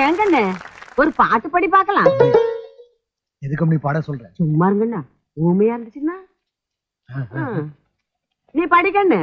ஏங்கண்ணே ஒரு பாட்டு படி பார்க்கலாம். எதுக்கு நீ பாட சொல்ற? சும்மா இருங்கண்ணா, ஊமையா இருந்துச்சுன்னா நீ படிக்கண்ணு.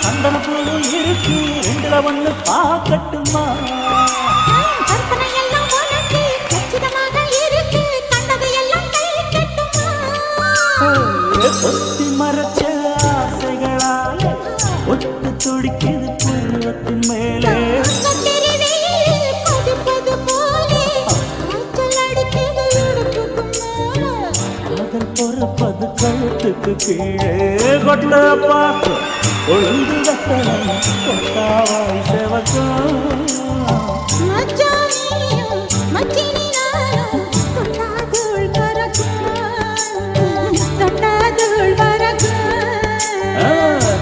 சந்தன பூவும் இருக்கு, ரெண்டுல ஒண்ணு பாக்கட்டுமா? கற்பனை எல்லாம் உனக்கு கச்சிதமாக இருக்கு, கண்டது எல்லாம் கை கட்டுமா? பொத்தி மறைச்ச ஆசைகளால ஒட்டு துடிக்குது பருவத்தின் மேலே. பொறுப்பது கழுத்துக்கு கீழே கொட்ட பார்த்து ஒழுங்கு கட்டணம் கொட்டாவாய் செவக்கும்.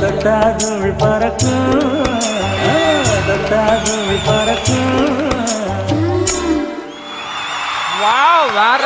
தொட்டாதுள் பறக்கும், தொட்டாதுள் பறக்கும். வாவ், வேற